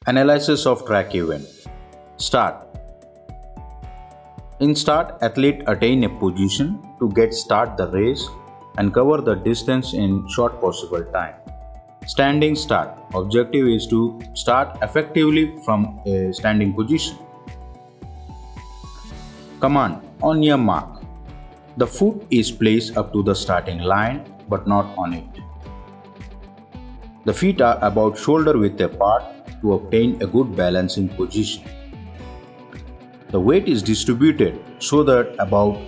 Analysis of track event. Start. In start, athlete attain a position to get start the race and cover the distance in short possible time. Standing start. Objective is to start effectively from a standing position. Command. On your mark. The foot is placed up to the starting line but not on it. The feet are about shoulder width apart to obtain a good balancing position. The weight is distributed so that about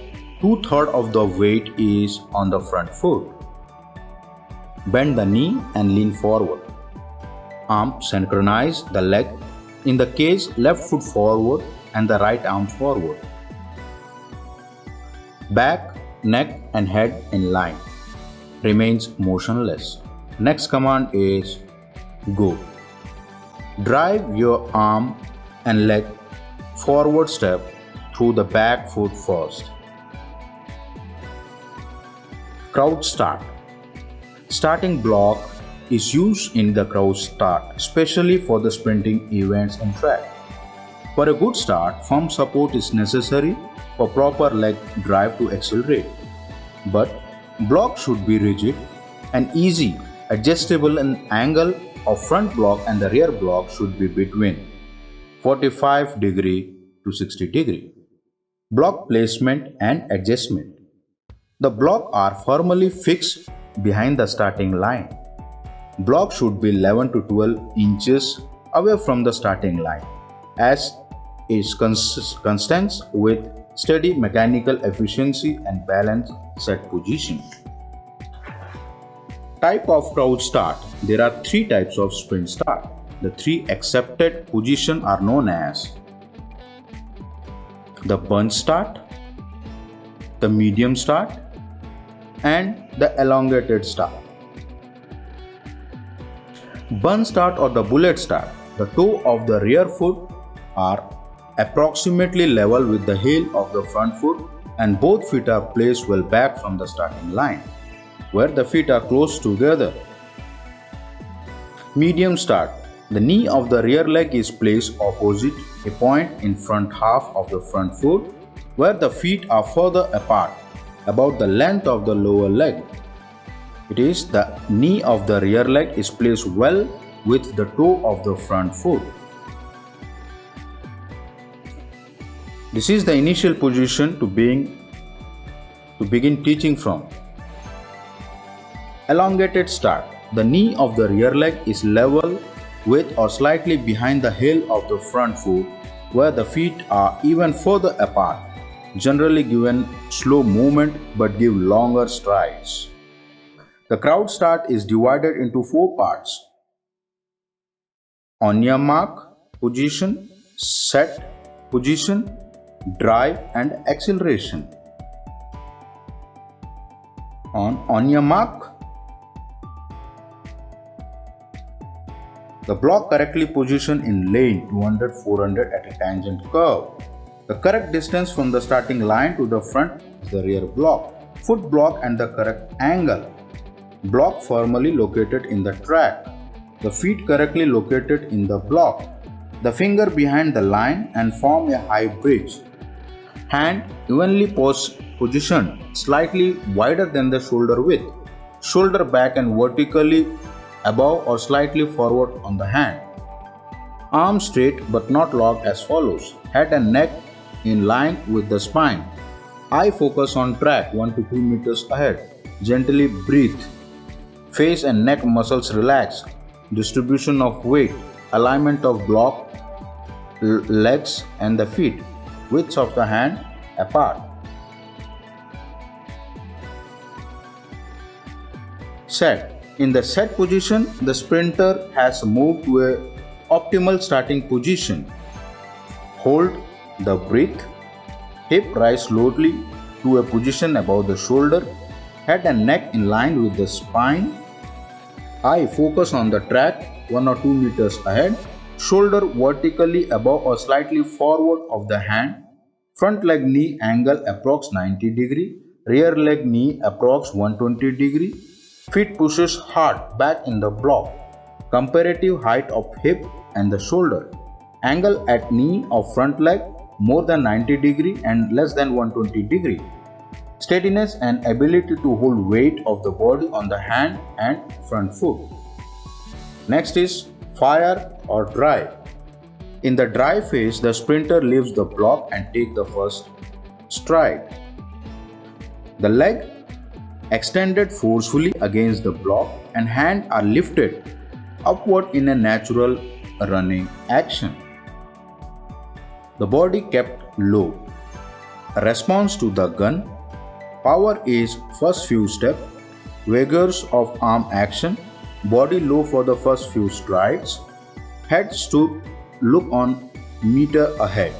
2/3 of the weight is on the front foot. Bend the knee and lean forward. Arm synchronize the leg. In the case, left foot forward and the right arm forward. Back, neck and head in line. Remains motionless. Next command is go. Drive your arm and leg forward step through the back foot first. Crouch start. Starting block is used in the crouch start, especially for the sprinting events in track. For a good start, firm support is necessary for proper leg drive to accelerate. But block should be rigid and easy, adjustable, and angle of front block and the rear block should be between 45 degree to 60 degree. Block placement and adjustment. The block are firmly fixed behind the starting line. Block should be 11 to 12 inches away from the starting line, as is consistent with steady mechanical efficiency and balanced set position. Type of crouch start. There are three types of sprint start. The three accepted positions are known as the bunch start, the medium start, and the elongated start. Bunch start or the bullet start. The toe of the rear foot are approximately level with the heel of the front foot and both feet are placed well back from the starting line, where the feet are close together. Medium start. The knee of the rear leg is placed opposite a point in front half of the front foot, where the feet are further apart, about the length of the lower leg. It is the knee of the rear leg is placed well with the toe of the front foot. This is the initial position to begin teaching from. Elongated start. The knee of the rear leg is level with or slightly behind the heel of the front foot, where the feet are even further apart, generally given slow movement but give longer strides. The crouch start is divided into four parts: on your mark position, set position, drive and acceleration. On your mark, the block correctly positioned in lane 200-400 at a tangent curve. The correct distance from the starting line to the front is the rear block. Foot block and the correct angle. Block firmly located in the track. The feet correctly located in the block. The finger behind the line and form a high bridge. Hand evenly positioned slightly wider than the shoulder width. Shoulder back and vertically above or slightly forward on the hand. Arms straight but not locked as follows. Head and neck in line with the spine. Eye focus on track 1 to 2 meters ahead. Gently breathe. Face and neck muscles relax. Distribution of weight. Alignment of block, legs and the feet. Width of the hand apart. Set. In the set position, the sprinter has moved to an optimal starting position. Hold the breath. Hip rise slowly to a position above the shoulder. Head and neck in line with the spine. Eye focus on the track 1 or 2 meters ahead. Shoulder vertically above or slightly forward of the hand. Front leg knee angle approx 90 degree. Rear leg knee approx 120 degree. Feet pushes hard back in the block. Comparative height of hip and the shoulder. Angle at knee of front leg more than 90 degree and less than 120 degree. Steadiness and ability to hold weight of the body on the hand and front foot. Next is fire or dry. In the dry phase, the sprinter leaves the block and take the first stride. The leg extended forcefully against the block and hand are lifted upward in a natural running action. The body kept low. Response to the gun. Power is first few steps, vigors of arm action, body low for the first few strides, head stood, look on meter ahead.